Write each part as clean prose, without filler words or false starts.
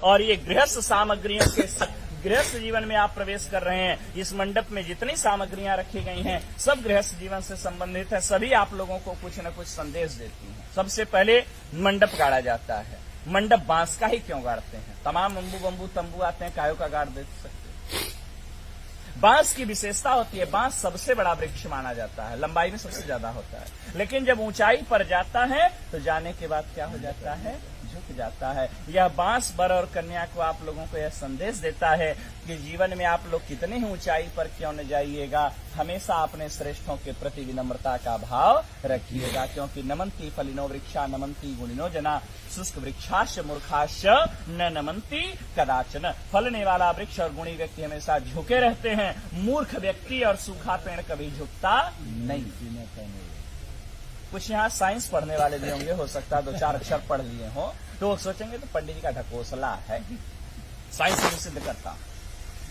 और ये गृहस्थ सामग्रियों के गृहस्थ जीवन में आप प्रवेश कर रहे हैं। इस मंडप में जितनी सामग्रियां रखी गई हैं सब गृहस्थ जीवन से संबंधित है, सभी आप लोगों को कुछ न कुछ संदेश देती हैं। सबसे पहले मंडप गाड़ा जाता है। मंडप बांस का ही क्यों गाड़ते हैं? तमाम अम्बू बम्बू तंबू आते हैं, कायों का गाड़ दे सकते हैं। बांस की विशेषता होती है, बांस सबसे बड़ा वृक्ष माना जाता है, लंबाई में सबसे ज्यादा होता है, लेकिन जब ऊंचाई पर जाता है तो जाने के बाद क्या हो जाता है? झुक जाता है। यह बांस वर और कन्या को आप लोगों को यह संदेश देता है कि जीवन में आप लोग कितनी ही ऊंचाई पर क्यों न जाइएगा, हमेशा अपने श्रेष्ठों के प्रति विनम्रता का भाव रखिएगा, क्योंकि नमंती फलिनो वृक्षा नमंती गुणिनो जना शुष्क वृक्षाश्च मूर्खाश्च न नमंती कदाचन। फलने वाला वृक्ष और गुणी व्यक्ति हमेशा झुके रहते हैं, मूर्ख व्यक्ति और सूखा पेड़ कभी झुकता नहीं। कुछ यहाँ साइंस पढ़ने वाले भी होंगे, हो सकता है 2-4 अक्षर पढ़ लिए हो तो वो सोचेंगे तो पंडित जी का ढकोसला है, साइंस भी सिद्ध करता।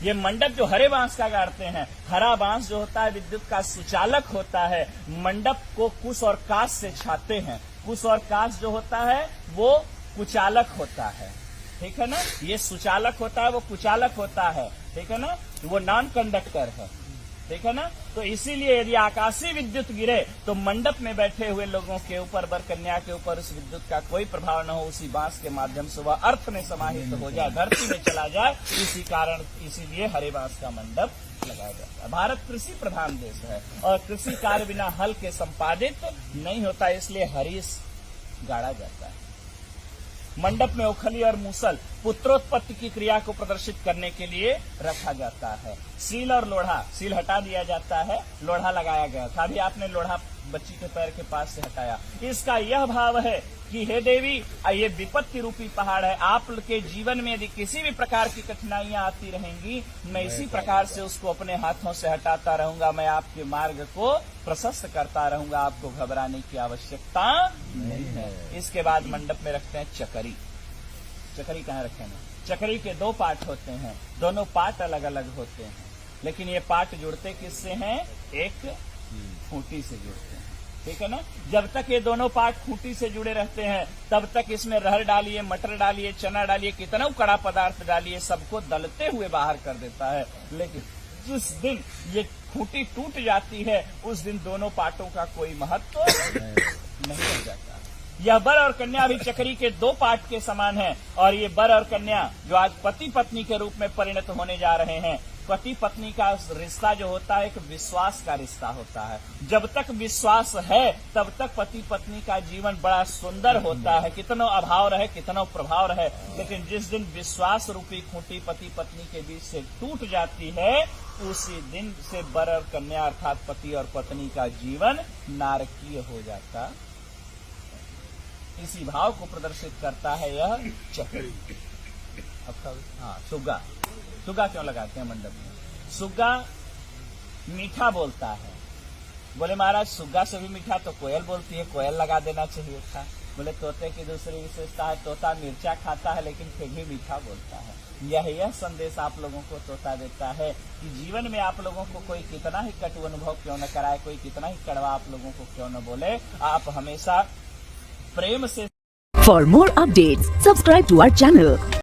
ये मंडप जो हरे बांस का गाड़ते हैं, हरा बांस जो होता है विद्युत का सुचालक होता है। मंडप को कुश और काश से छाते हैं। कुश और काश जो होता है वो कुचालक होता है, ठीक है ना। ये सुचालक होता है, वो कुचालक होता है, ठीक है ना। वो नॉन कंडक्टर है, ठीक है ना। तो इसीलिए यदि आकाशीय विद्युत गिरे तो मंडप में बैठे हुए लोगों के ऊपर, वर कन्या के ऊपर उस विद्युत का कोई प्रभाव न हो, उसी बांस के माध्यम से वह अर्थ में समाहित हो जाए, धरती में चला जाए। इसी कारण इसीलिए हरे बांस का मंडप लगाया जाता है। भारत कृषि प्रधान देश है और कृषि कार्य बिना हल के संपादित नहीं होता, इसलिए हरीश गाड़ा जाता है। मंडप में उखली और मूसल पुत्रोत्पत्ति की क्रिया को प्रदर्शित करने के लिए रखा जाता है। सील और लोढ़ा, सील हटा दिया जाता है, लोढ़ा लगाया गया था। अभी आपने लोढ़ा बच्ची के पैर के पास से हटाया। इसका यह भाव है कि हे देवी, ये विपत्ति रूपी पहाड़ है, आपके जीवन में यदि किसी भी प्रकार की कठिनाइयां आती रहेंगी, मैं इसी प्रकार से उसको अपने हाथों से हटाता रहूंगा, मैं आपके मार्ग को प्रशस्त करता रहूंगा, आपको घबराने की आवश्यकता नहीं है। इसके बाद मंडप में रखते हैं चकरी। चकरी कहाँ रखेंगे? चकरी के 2 पार्ट होते हैं, दोनों पार्ट अलग अलग होते हैं, लेकिन ये पार्ट जुड़ते किससे हैं? एक खूंटी से जुड़ते हैं, ठीक है ना। जब तक ये दोनों पार्ट खूंटी से जुड़े रहते हैं तब तक इसमें रहर डालिए, मटर डालिए, चना डालिए, कितना कड़ा पदार्थ डालिए, सबको दलते हुए बाहर कर देता है। लेकिन जिस दिन ये खूंटी टूट जाती है उस दिन दोनों पार्टों का कोई महत्व नहीं रह जाता। यह वर और कन्या भी चकरी के 2 पार्ट के समान है और ये वर और कन्या जो आज पति पत्नी के रूप में परिणत होने जा रहे हैं, पति पत्नी का रिश्ता जो होता है एक विश्वास का रिश्ता होता है। जब तक विश्वास है तब तक पति पत्नी का जीवन बड़ा सुंदर होता है, कितना अभाव रहे, कितना प्रभाव रहे। लेकिन जिस दिन विश्वास रूपी खूंटी पति पत्नी के बीच से टूट जाती है, उसी दिन से वर और कन्या अर्थात पति और पत्नी का जीवन नारकीय हो जाता। इसी भाव को प्रदर्शित करता है यह चक्र। हाँ, सुग्गा। सुग्गा क्यों लगाते हैं मंडप में? सुग्गा मीठा बोलता है। बोले महाराज सुग्गा से भी मीठा तो कोयल बोलती है, कोयल लगा देना चाहिए था। बोले तोते की दूसरी विशेषता है, तोता मिर्चा खाता है लेकिन फिर भी मीठा बोलता है। यह संदेश आप लोगों को तोता देता है कि जीवन में आप लोगों को कोई कितना ही कटु अनुभव क्यों न कराए, कोई कितना ही कड़वा आप लोगों को क्यों न बोले, आप हमेशा प्रेम से। For more updates, subscribe to our channel.